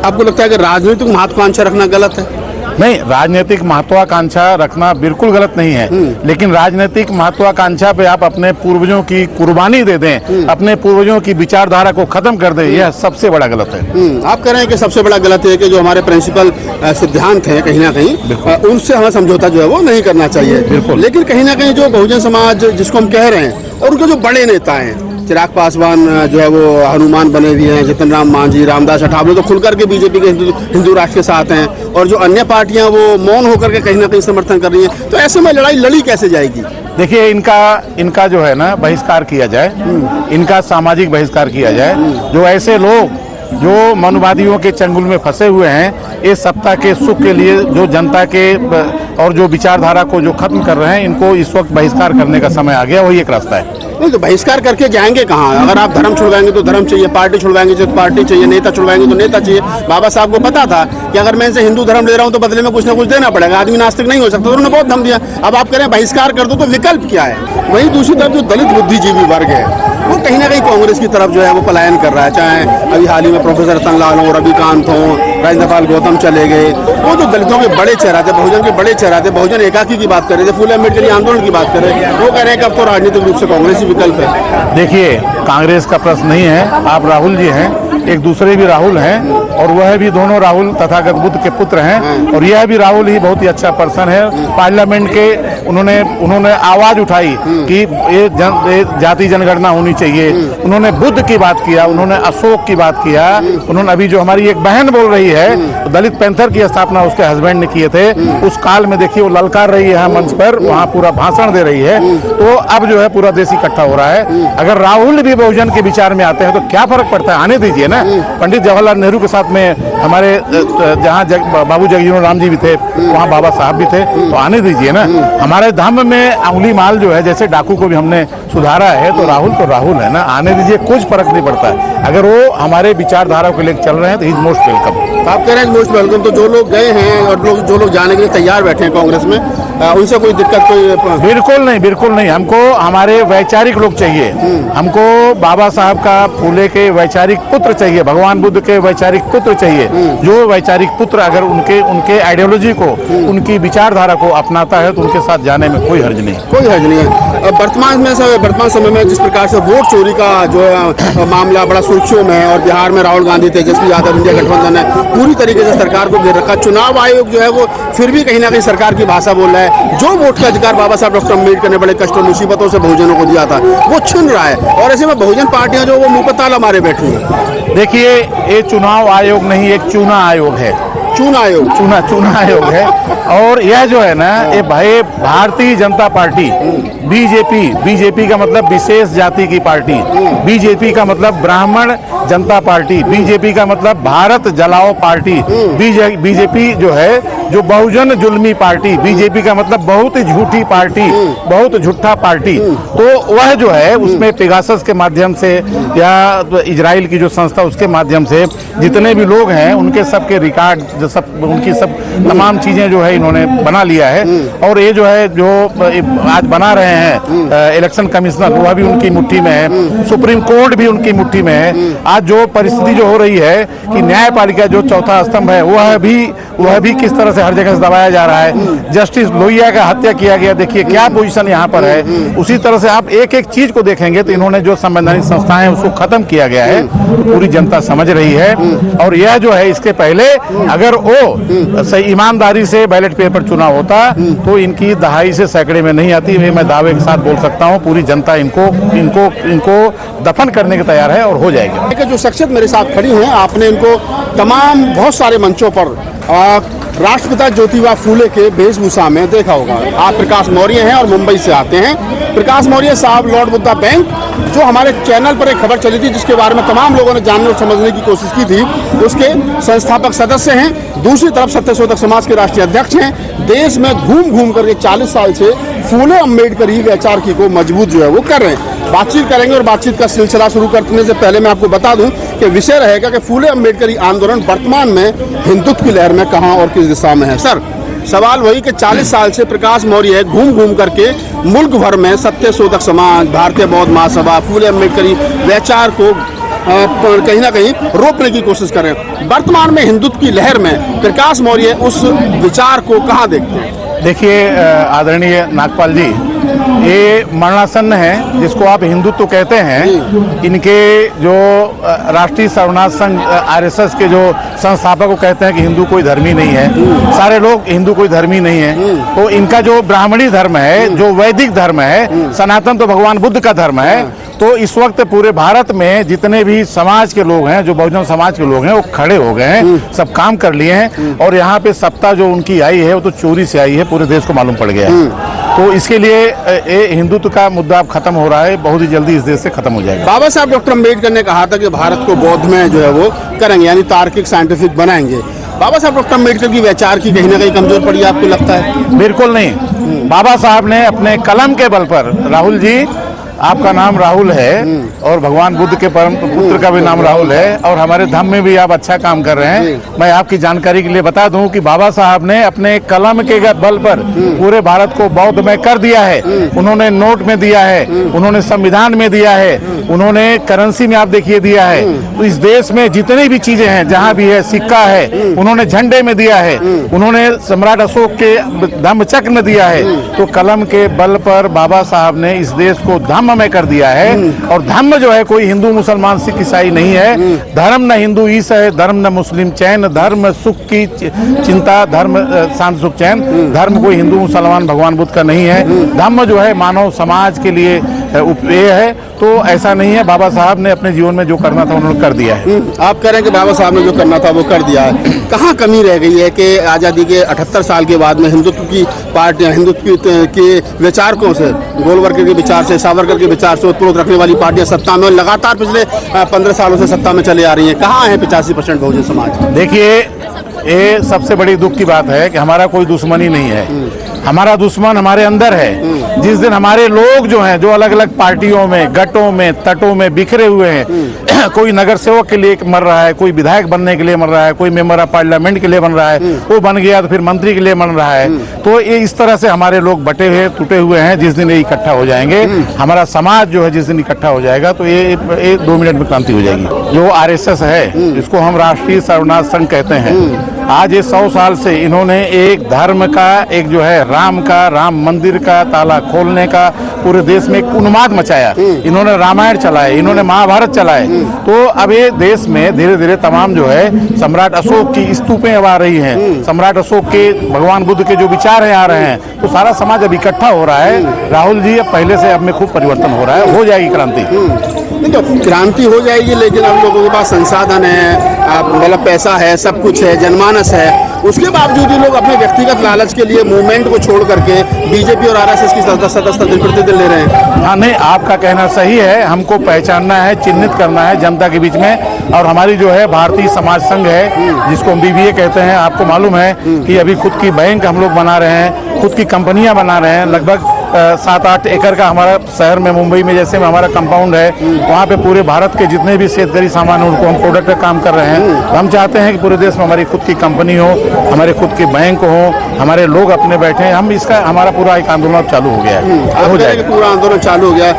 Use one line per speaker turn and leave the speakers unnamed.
आपको लगता है कि राजनीतिक महत्वाकांक्षा रखना गलत है?
नहीं, राजनीतिक महत्वाकांक्षा रखना बिल्कुल गलत नहीं है, लेकिन राजनीतिक महत्वाकांक्षा पे आप अपने पूर्वजों की कुर्बानी दे दें, अपने पूर्वजों की विचारधारा को खत्म कर दें, यह सबसे बड़ा गलत है।
आप कह रहे हैं कि सबसे बड़ा गलत है कि जो हमारे प्रिंसिपल सिद्धांत हैं कहीं ना कहीं उनसे हमें समझौता जो है वो नहीं करना चाहिए।
बिल्कुल।
लेकिन कहीं ना कहीं जो बहुजन समाज जिसको हम कह रहे हैं और उनके जो बड़े नेता हैं, चिराग पासवान जो है वो हनुमान बने हुए हैं, जितन राम मांझी, रामदास अठावले तो खुलकर के बीजेपी के हिंदू राष्ट्र के साथ हैं, और जो अन्य पार्टियां वो मौन होकर के कहीं ना कहीं समर्थन कर रही हैं। तो ऐसे में लड़ाई लड़ी कैसे जाएगी?
देखिए, इनका जो है ना बहिष्कार किया जाए, इनका सामाजिक बहिष्कार किया जाए। जो ऐसे लोग जो मनुवादियों के चंगुल में फंसे हुए हैं, इस सत्ता के सुख के लिए जो जनता के और जो विचारधारा को जो खत्म कर रहे हैं, इनको इस वक्त बहिष्कार करने का समय आ गया, वही एक रास्ता है।
नहीं तो बहिष्कार करके जाएंगे कहाँ? अगर आप धर्म छुड़वाएंगे तो धर्म चाहिए, पार्टी छुड़वाएंगे तो पार्टी चाहिए, नेता छुड़वाएंगे तो नेता चाहिए। बाबा साहब को पता था कि अगर मैं इनसे हिंदू धर्म ले रहा हूँ तो बदले में कुछ ना कुछ देना पड़ेगा, आदमी नास्तिक नहीं हो सकता, तो उन्होंने बहुत धम दिया। अब आप कह रहे हैं बहिष्कार कर दो, तो विकल्प क्या है? वहीं दूसरी तरफ जो दलित बुद्धिजीवी वर्ग है वो कहीं ना कहीं कांग्रेस की तरफ जो है वो पलायन कर रहा है। चाहे अभी हाल ही में प्रोफेसर रतनलाल हो, रविकांत हो, राजेंद्र गौतम चले गए, वो जो दलितों के बड़े चेहरा थे, बहुजन के बड़े चेहरा थे, बहुजन एकाकी की बात कर रहे थे, फूले अम्बेडकर आंदोलन की बात कर रहे हैं, वो कह रहे हैं कि अब तो राजनीतिक रूप से कांग्रेस ही विकल्प है।
देखिए, कांग्रेस का प्रश्न नहीं है, आप राहुल जी हैं, एक दूसरे भी राहुल हैं, और वह भी दोनों राहुल तथागत बुद्ध के पुत्र हैं, और यह भी राहुल ही बहुत ही अच्छा पर्सन है। पार्लियामेंट के उन्होंने आवाज उठाई कि ये जाति जनगणना होनी चाहिए, उन्होंने बुद्ध की बात किया, उन्होंने अशोक की बात किया, उन्होंने अभी जो हमारी एक बहन बोल रही है, दलित पैंथर की स्थापना उसके हस्बैंड ने किए थे, उस काल में देखिए वो ललकार रही है मंच पर, वहाँ पूरा भाषण दे रही है। तो अब जो है पूरा देश इकट्ठा हो रहा है। अगर राहुल भी बहुजन के विचार में आते हैं तो क्या फर्क पड़ता है, आने दीजिए ना। पंडित जवाहरलाल नेहरू के साथ में हमारे जहाँ बाबू जगजीवन राम जी भी थे, वहाँ बाबा साहब भी थे, तो आने दीजिए ना। हमारे धम्म में अंगुली माल जो है, जैसे डाकू को भी हमने सुधारा है, तो राहुल है ना, आने दीजिए, कुछ फर्क नहीं पड़ता है। अगर वो हमारे विचारधारा को लेकर चल रहे हैं तो इज मोस्ट वेलकम।
तो आप कह रहे हैं मोस्ट वेलकम, तो जो लोग गए हैं और जो लोग जाने के लिए तैयार बैठे हैं कांग्रेस में, उनसे कोई दिक्कत कोई?
बिल्कुल नहीं। हमको हमारे वैचारिक लोग चाहिए, हमको बाबा साहब का, फूले के वैचारिक पुत्र चाहिए, भगवान बुद्ध के वैचारिक पुत्र चाहिए। जो वैचारिक पुत्र अगर उनके आइडियोलॉजी को, उनकी विचारधारा को अपनाता है तो उनके साथ जाने में कोई हर्ज नहीं
है। वर्तमान समय में जिस प्रकार से वोट चोरी का जो है मामला बड़ा सुर्खियों में है, और बिहार में राहुल गांधी, तेजस्वी यादव, इंडिया गठबंधन है, पूरी तरीके से सरकार को घेर रखा। चुनाव आयोग जो है वो फिर भी कहीं ना कहीं सरकार की भाषा बोल रहा है। जो वोट का अधिकार बाबा साहब डॉक्टर अम्बेडकर ने बड़े कष्टों मुसीबतों से बहुजनों को दिया था, वो छीन रहा है, और ऐसे में बहुजन पार्टियां जो वो मुंह पर ताला मारे बैठी हैं।
देखिए, ये चुनाव आयोग नहीं, एक चुना आयोग है।
चुना आयोग
है। और यह जो है ना, ये भाई भारतीय जनता पार्टी, बीजेपी का मतलब विशेष जाति की पार्टी, बीजेपी का मतलब ब्राह्मण जनता पार्टी, बीजेपी का मतलब भारत जलाओ पार्टी, बीजेपी जो है जो बहुजन जुल्मी पार्टी, बीजेपी का मतलब बहुत झूठी पार्टी, बहुत झूठा पार्टी। तो वह जो है उसमें पेगासस के माध्यम से या इजराइल की जो संस्था उसके माध्यम से जितने भी लोग हैं उनके सबके रिकॉर्ड, जो सब उनकी सब तमाम चीजें जो है इन्होंने बना लिया है। और ये जो है जो आज बना रहे हैं इलेक्शन कमिश्नर, वह भी उनकी मुट्ठी में है, सुप्रीम कोर्ट भी उनकी मुट्ठी में है। आज जो परिस्थिति जो हो रही है कि न्यायपालिका जो चौथा स्तंभ है वह भी किस तरह से हर जगह से दबाया जा रहा है। जस्टिस लोहिया का हत्या किया गया, देखिए क्या पोजीशन यहाँ पर है। उसी तरह से आप एक एक चीज को देखेंगे तो इन्होंने जो संवैधानिक संस्थाएं हैं उसको खत्म किया गया है, तो पूरी जनता समझ रही है। और यह जो है इसके पहले अगर वो सही ईमानदारी से बैलेट पेपर चुनाव होता तो इनकी दहाई से सैकड़े में नहीं आती। मैं दावे के साथ बोल सकता हूँ पूरी जनता इनको दफन करने के तैयार है और हो जाएगी।
जो शख्सियत मेरे साथ खड़ी हैं, आपने इनको तमाम बहुत सारे मंचों पर राष्ट्रपिता ज्योतिबा फूले के वेशभूषा में देखा होगा। आप प्रकाश मौर्य हैं और मुंबई से आते हैं। प्रकाश मौर्य साहब लॉर्ड बुद्धा बैंक, जो हमारे चैनल पर एक खबर चली थी जिसके बारे में तमाम लोगों ने जानने और समझने की कोशिश की थी, उसके संस्थापक सदस्य हैं। दूसरी तरफ सत्यशोधक समाज के राष्ट्रीय अध्यक्ष हैं। देश में घूम करके 40 साल से फूले अम्बेडकरी वैचारिकी को मजबूत जो है वो कर रहे हैं। बातचीत करेंगे और बातचीत का सिलसिला शुरू करने से पहले मैं आपको बता दूं कि विषय रहेगा कि फूले अम्बेडकरी आंदोलन वर्तमान में हिंदुत्व की लहर में कहां और किस दिशा में है। सर, सवाल वही कि 40 साल से प्रकाश मौर्य घूम करके मुल्क भर में सत्यशोधक समाज, भारतीय बौद्ध महासभा, फूले अम्बेडकरी वैचार को कहीं ना कहीं रोकने की कोशिश कर रहे हैं। वर्तमान में हिंदुत्व की लहर में प्रकाश मौर्य उस विचार को कहाँ देखते हैं?
देखिए आदरणीय नागपाल जी, ये मरणासन्न है जिसको आप हिंदुत्व कहते हैं। इनके जो राष्ट्रीय सर्वनाथ संघ आरएसएस के जो संस्थापक को कहते हैं कि हिंदू कोई धर्मी नहीं है, सारे लोग हिंदू कोई धर्मी नहीं है। तो इनका जो ब्राह्मणी धर्म है, जो वैदिक धर्म है, सनातन तो भगवान बुद्ध का धर्म है। तो इस वक्त पूरे भारत में जितने भी समाज के लोग हैं, जो बहुजन समाज के लोग हैं, वो खड़े हो गए हैं, सब काम कर लिए हैं। और यहाँ पे सत्ता जो उनकी आई है वो तो चोरी से आई है, पूरे देश को मालूम पड़ गया है। तो इसके लिए हिंदुत्व का मुद्दा अब खत्म हो रहा है, बहुत ही जल्दी इस देश से खत्म हो जाएगा।
बाबा साहब डॉक्टर अम्बेडकर ने कहा था कि भारत को बौद्ध में जो है वो करेंगे, यानी तार्किक साइंटिफिक बनाएंगे। बाबा साहब डॉक्टर अम्बेडकर की विचार की कहीं ना कहीं कमजोर पड़ी, आपको लगता है?
बिल्कुल नहीं। बाबा साहब ने अपने कलम के बल पर, राहुल जी आपका नाम राहुल है और भगवान बुद्ध के परम पुत्र का भी नाम राहुल है, और हमारे धर्म में भी आप अच्छा काम कर रहे हैं। मैं आपकी जानकारी के लिए बता दूं कि बाबा साहब ने अपने कलम के बल पर पूरे भारत को बौद्ध में कर दिया है। उन्होंने नोट में दिया है, उन्होंने संविधान में दिया है, उन्होंने करेंसी में आप देखिए दिया है। तो इस देश में जितनी भी चीजें हैं, जहां भी है, सिक्का है, उन्होंने झंडे में दिया है, उन्होंने सम्राट अशोक के धम्म चक्र में दिया है। तो कलम के बल पर बाबा साहब ने इस देश को धम्म में कर दिया है। और धर्म जो है कोई हिंदू मुसलमान सिख ईसाई नहीं है। धर्म न हिंदू ईसा है, धर्म न मुस्लिम चैन, धर्म सुख की चिंता, धर्म शांति सुख चैन। धर्म कोई हिंदू मुसलमान भगवान बुद्ध का नहीं है। धर्म जो है मानव समाज के लिए उपयोगी है। तो ऐसा नहीं है, बाबा साहब ने अपने जीवन में जो करना था उन्होंने कर दिया है।
आप कह रहे हैं कि बाबा साहब ने जो करना था वो कर दिया है। कहाँ कमी रह गई है कि आज़ादी के 78 साल के बाद में हिंदुत्व की पार्टियां, हिंदुत्व के विचारकों से, गोलवरकर के विचार से, सावरकर के विचार से उत्प्रोत रखने वाली पार्टियां सत्ता में लगातार पिछले 15 सालों से सत्ता में चले आ रही हैं? कहाँ है 85% बहुजन समाज?
देखिए, ये सबसे बड़ी दुख की बात है कि हमारा कोई दुश्मन ही नहीं है। हमारा दुश्मन हमारे अंदर है। जिस दिन हमारे लोग जो हैं, जो अलग अलग पार्टियों में, गटों में, तटों में बिखरे हुए हैं, कोई नगर सेवक के लिए मर रहा है, कोई विधायक बनने के लिए मर रहा है, कोई मेंबर ऑफ पार्लियामेंट के लिए बन रहा है, वो बन गया तो फिर मंत्री के लिए बन रहा है। तो ये इस तरह से हमारे लोग बटे हुए, टूटे हुए हैं। जिस दिन ये इकट्ठा हो जाएंगे, हमारा समाज जो है जिस दिन इकट्ठा हो जाएगा, तो ये 2 मिनट में क्रांति हो जाएगी। जो आरएसएस है, जिसको हम राष्ट्रीय सर्वनाथ संघ कहते हैं, आज ये 100 साल से इन्होंने एक धर्म का, एक जो है राम मंदिर का ताला खोलने का पूरे देश में एक उन्माद मचाया। इन्होंने रामायण चलाए, इन्होंने महाभारत चलाए। तो अब ये देश में धीरे धीरे तमाम जो है सम्राट अशोक की स्तूपें अब आ रही हैं, सम्राट अशोक के, भगवान बुद्ध के जो विचार हैं आ रहे हैं। तो सारा समाज अब इकट्ठा हो रहा है। राहुल जी, अब पहले से अब में खूब परिवर्तन हो रहा है, हो जाएगी क्रांति।
तो क्रांति हो जाएगी, लेकिन अब लोगों के पास संसाधन है, मतलब पैसा है, सब कुछ है, जनमानस है। उसके बावजूद भी लोग अपने व्यक्तिगत लालच के लिए मूवमेंट को छोड़ करके बीजेपी और आरएसएस की सदस्यता दिन प्रतिदिन ले रहे हैं।
हाँ, नहीं, आपका कहना सही है। हमको पहचानना है, चिन्हित करना है जनता के बीच में। और हमारी जो है भारतीय समाज संघ है, जिसको हम BBA कहते हैं, आपको मालूम है कि अभी खुद की बैंक हम लोग बना रहे हैं, खुद की कंपनियां बना रहे हैं। लगभग 7-8 एकड़ का हमारा शहर में, मुंबई में जैसे में हमारा कंपाउंड है, वहाँ पे पूरे भारत के जितने भी शेतकारी सामान है उनको हम प्रोडक्ट का काम कर रहे हैं। तो हम चाहते हैं कि पूरे देश में हमारी खुद की कंपनी हो, हमारे खुद के बैंक हो, हमारे लोग अपने बैठे हैं। हम इसका, हमारा पूरा एक आंदोलन चालू हो गया है, हो जाएगा।
पूरा आंदोलन चालू हो गया है।